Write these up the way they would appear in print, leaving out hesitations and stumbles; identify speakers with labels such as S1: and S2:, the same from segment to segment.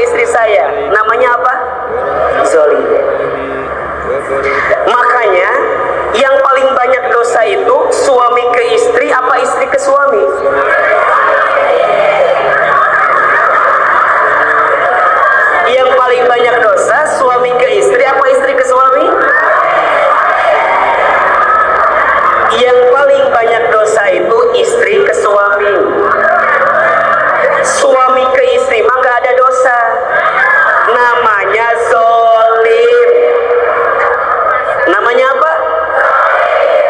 S1: istri saya, namanya apa? Zalim. Makanya yang paling banyak dosa itu suami ke istri apa istri ke suami? Yang paling banyak dosa suami ke istri apa istri ke suami? Yang paling banyak dosa itu istri ke suami. Suami ke istri mah gak ada dosa, namanya zolim. Namanya apa?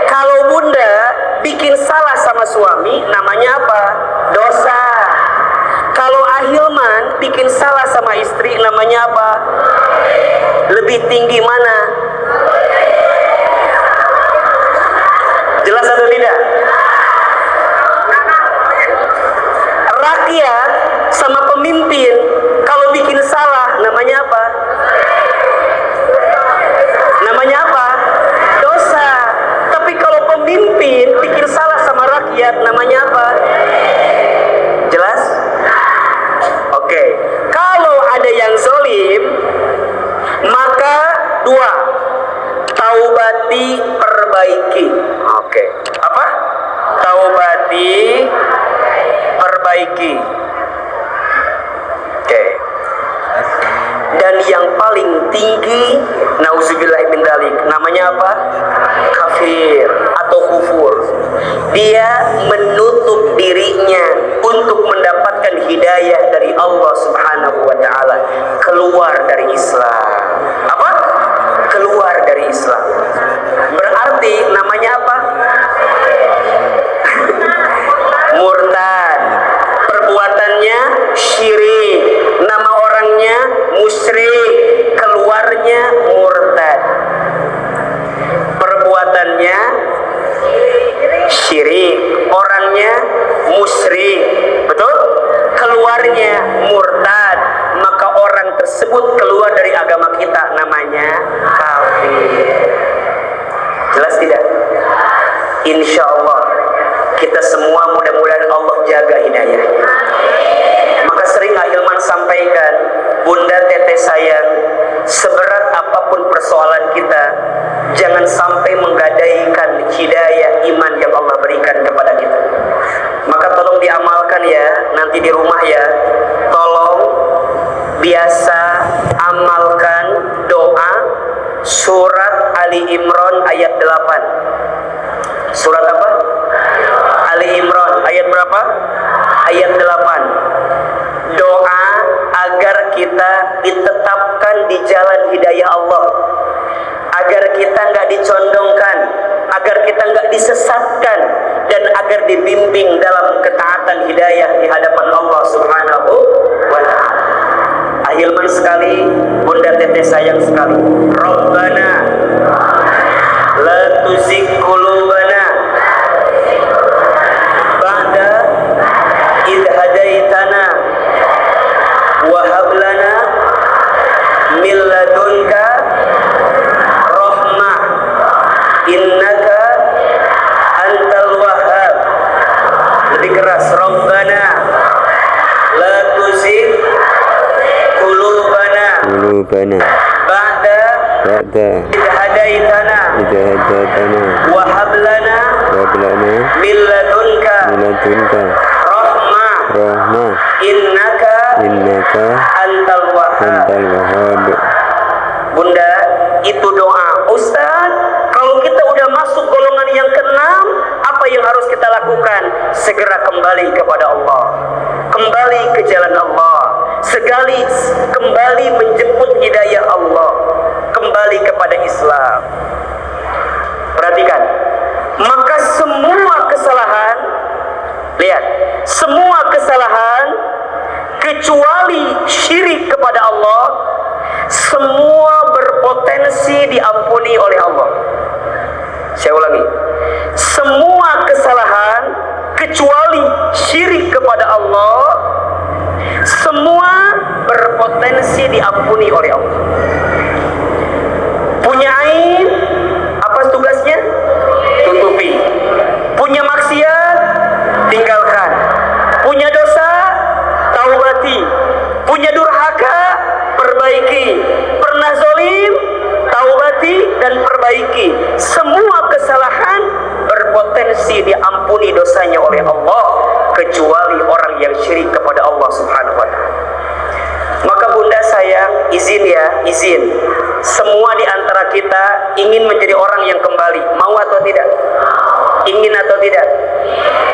S1: Kalau bunda bikin salah sama suami, namanya apa? Dosa. Kalau Ahilman bikin salah sama istri, namanya apa? Lebih tinggi mana? Jelas atau tidak? Rakyat sama pemimpin kalau bikin salah, namanya apa? Namanya apa? Dosa. Tapi kalau pemimpin bikin salah sama rakyat, namanya apa? Jelas? Oke. Kalau ada yang zolim, maka dua, taubati, perbaiki. Oke. Apa? Taubati, perbaiki. Oke. Dan yang paling tinggi, nauzubillah min dzalik, namanya apa? Kafir atau kufur. Dia menutup dirinya untuk mendapatkan hidayah dari Allah Subhanahu wa taala, keluar dari Islam. Apa? Keluar dari Islam. Berarti namanya apa? Murtad. Perbuatannya syirik, nama orangnya musyrik, keluarnya murtad. Perbuatannya syirik, orangnya musyrik, betul? Keluarnya murtad, maka orang tersebut keluar dari agama kita, namanya kafir. Jelas tidak? Insya Allah kita semua mudah-mudahan Allah jaga hidayahnya. Maka sering Ahilman sampaikan, bunda teteh sayang, seberat apapun persoalan kita, jangan sampai menggadaikan hidayah iman yang Allah berikan kepada kita. Maka tolong diamalkan ya, nanti di rumah ya, tolong biasa amalkan doa surat Ali Imran ayat 8. Surat apa? Ali Imran ayat berapa? Ayat 8. Doa agar kita ditetapkan di jalan hidayah Allah, agar kita nggak dicondongkan, agar kita nggak disesatkan, dan agar dibimbing dalam ketaatan hidayah di hadapan Allah Subhanahu wa ta'ala. Ahilman sekali, bunda teteh sayang sekali, Rabbana la tuzigh qulubana ba'da idh hadaitana wa hab lana min ladunka rahmah innaka antal wahhab. Lebih keras, Rabbana la tuzigh qulubana ba'da idh hadaitana wa hab lana min ladunka rahmah innaka antal wahhab. Bunda, itu doa. Ustaz, kalau kita udah masuk golongan yang keenam, apa yang harus kita lakukan? Segera kembali kepada Allah, kembali ke jalan Allah, kembali menjemput hidayah Allah, kembali kepada Islam. Perhatikan, maka semua kesalahan, lihat, semua kesalahan kecuali syirik kepada Allah, semua berpotensi diampuni oleh Allah. Saya ulangi, semua kesalahan kecuali syirik kepada Allah, semua berpotensi diampuni oleh Allah. Punya aib, apa tugasnya? Tutupi. Punya maksiat, tinggalkan. Punya dosa, taubati. Punya durhaka, diampuni dosanya oleh Allah kecuali orang yang syirik kepada Allah Subhanahu wa Ta'ala. Maka bunda sayang, izin. Semua di antara kita ingin menjadi orang yang kembali, mau atau tidak? Ingin atau tidak?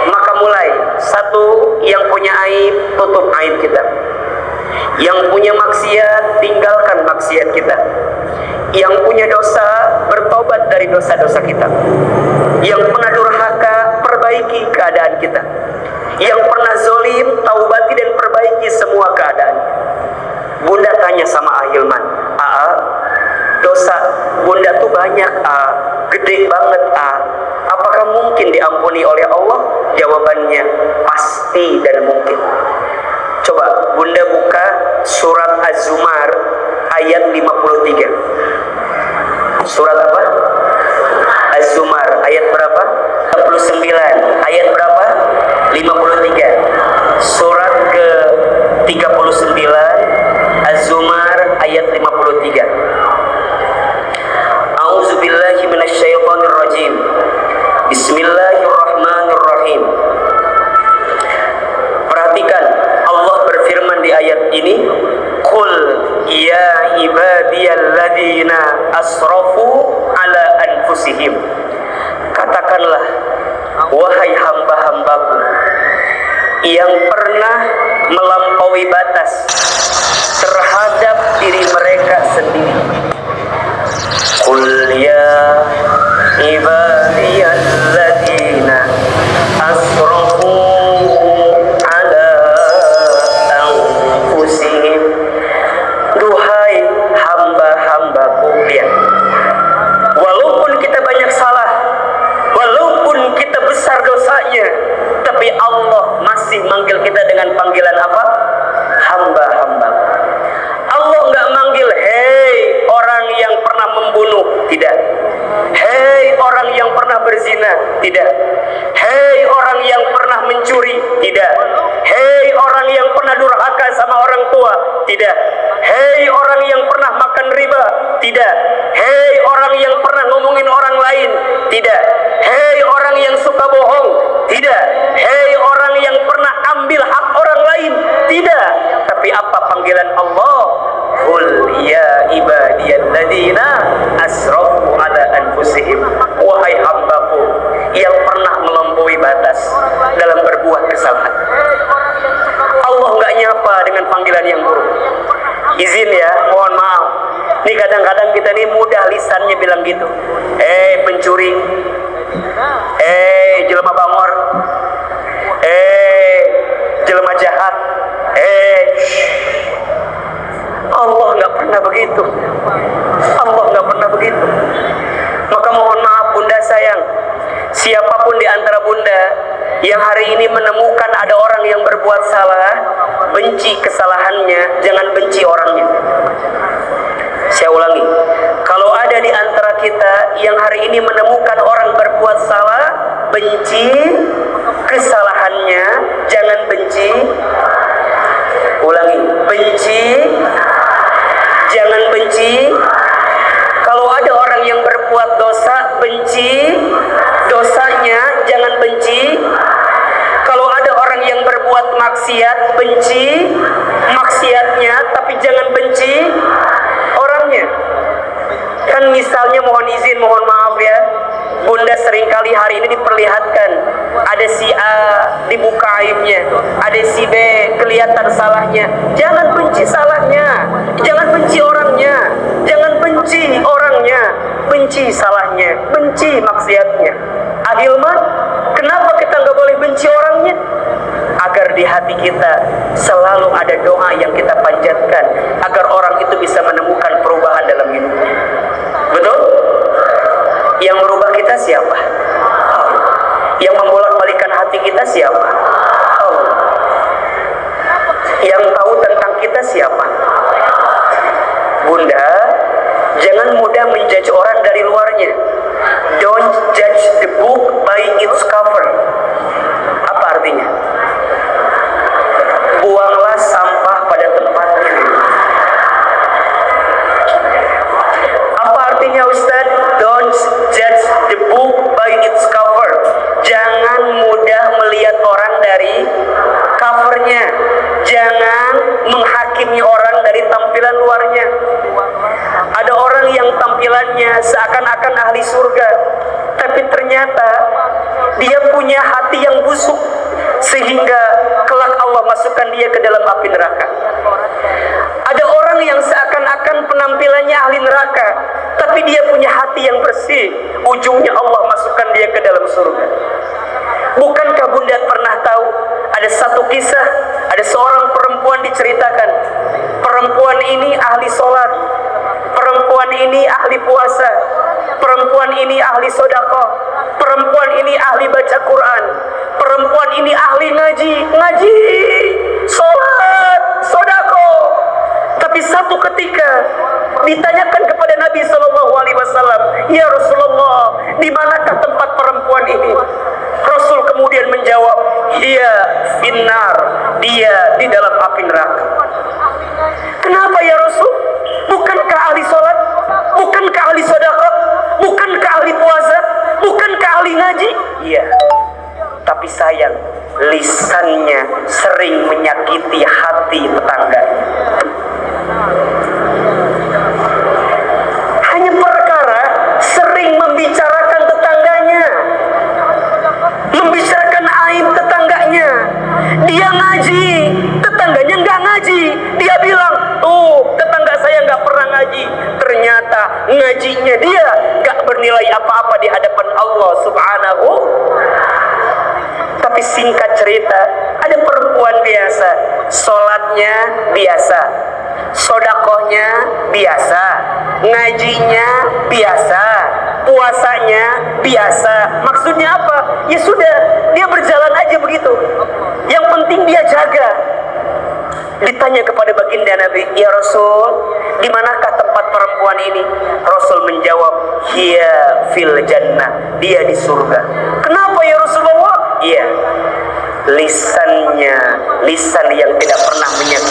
S1: Maka mulai, satu, yang punya aib, tutup aib kita. Yang punya maksiat, tinggalkan maksiat kita. Yang punya dosa, bertobat dari dosa-dosa kita. Yang pernah durhaka, perbaiki keadaan kita. Yang pernah zolim, taubati dan perbaiki semua keadaan. Bunda tanya sama Ahilman, dosa bunda tuh banyak, gede banget, apakah mungkin diampuni oleh Allah? Jawabannya pasti dan mungkin. Coba bunda buka surat Az-Zumar ayat 53. Surat apa? Az-Zumar ayat berapa? 69. Ayat berapa? 53. Surat ke 39 Az-Zumar ayat 53. A'udzubillahi minasyaitonir rajim. Bismillahirrahmanirrahim. Perhatikan, Allah berfirman di ayat ini, "Qul ya ibadiyalladzina asrafu ala anfusihim." Katakanlah, wahai hamba-hambaku yang pernah melampaui batas terhadap diri mereka sendiri. Qul ya ibadiyalladzina asrafu ala anfusihim. Duhai hamba-hambaku, lihat, walaupun kita banyak salah, walaupun kita besar dosanya, tapi Allah masih manggil kita dengan panggilan apa? Hamba-hamba. Allah nggak manggil, hei orang yang pernah membunuh, tidak. Hei orang yang pernah berzina, tidak. Hei orang yang pernah mencuri, tidak. Hei orang yang pernah durhaka sama orang tua, tidak. Hei orang yang pernah makan riba, tidak. Hei orang yang pernah ngomongin orang lain, tidak. Hei orang yang suka bohong, tidak. Hei orang yang pernah ambil hak orang lain, tidak. Tapi apa panggilan Allah? Qul ya ibadiyalladzina asrafu ala anfusihim. Wahai hambaku yang pernah melampaui batas dalam berbuat kesalahan. Allah nggak nyapa dengan panggilan yang buruk. Izin ya, mohon maaf. Nih kadang-kadang kita nih mudah lisannya bilang gitu. Pencuri, jelema bangor, jelema jahat, Allah nggak pernah begitu. Allah nggak pernah begitu. Maka mohon maaf bunda sayang, siapapun di antara bunda yang hari ini menemukan ada orang yang berbuat salah, benci kesalahannya, jangan benci orangnya. Saya ulangi, kalau ada di antara kita yang hari ini menemukan orang berbuat salah, benci kesalahannya, jangan benci. Ulangi, benci, jangan benci. Kalau ada orang yang berbuat dosa, benci dosanya, jangan benci. Kalau ada orang yang berbuat maksiat, benci maksiatnya, tapi jangan benci orangnya. Kan misalnya, mohon izin, mohon maaf ya, bunda seringkali hari ini diperlihatkan ada si A dibuka aibnya, ada si B kelihatan salahnya. Jangan benci salahnya, jangan benci orangnya, jangan benci orangnya, benci salahnya, benci maksiatnya. Ahilman, kenapa kita nggak boleh benci orangnya? Agar di hati kita selalu ada doa yang kita panjatkan, agar orang itu bisa menemukan perubahan dalam hidupnya. Betul? Yang merubah kita siapa? Allah. Yang membolak-balikan hati kita siapa? Allah. Yang tahu tentang kita siapa? Bunda, jangan mudah menjudge orang dari luarnya. Don't judge the book by its cover. Apa artinya? Buanglah sampah pada tempatnya. Apa artinya Ustaz? Don't judge the book by its cover. Jangan mudah ahli surga, tapi ternyata dia punya hati yang busuk, sehingga kelak Allah masukkan dia ke dalam api neraka. Ada orang yang seakan-akan penampilannya ahli neraka, tapi dia punya hati yang bersih, ujungnya Allah masukkan dia ke dalam surga. Bukankah Bunda pernah tahu ada satu kisah, ada seorang perempuan diceritakan. Perempuan ini ahli sholat, perempuan ini ahli puasa, perempuan ini ahli sedekah, perempuan ini ahli baca Quran, perempuan ini ahli ngaji, sholat, sedekah. Tapi satu ketika ditanyakan kepada Nabi SAW, "Ya Rasulullah, di manakah tempat perempuan ini?" Rasul kemudian menjawab, "Hiya finnar, dia di dalam api neraka." Kenapa ya Rasul? Bukankah ahli sholat? Bukankah ahli sedekah? Bukankah ahli puasa? Bukankah ahli ngaji? Iya. Tapi sayang, lisannya sering menyakiti hati tetangganya. Hanya perkara sering membicarakan tetangganya, membicarakan aib tetangganya. Dia ngaji, tetangganya nggak ngaji. Dia bilang, tuh tetangga saya nggak pernah ngaji. Ternyata ngajinya dia nggak bernilai apa-apa di hadapan Allah Subhanahu. Tapi singkat cerita, ada perempuan biasa, sholatnya biasa, sodakohnya biasa, ngajinya biasa, puasanya biasa. Maksudnya apa? Ya sudah, dia berjalan aja begitu. Yang penting dia jaga. Ditanya kepada baginda Nabi, "Ya Rasul, di manakah tempat perempuan ini?" Rasul menjawab, "Hiya fil jannah, dia di surga." Kenapa ya Rasulullah? Iya, lisannya lisan yang tidak pernah menyakiti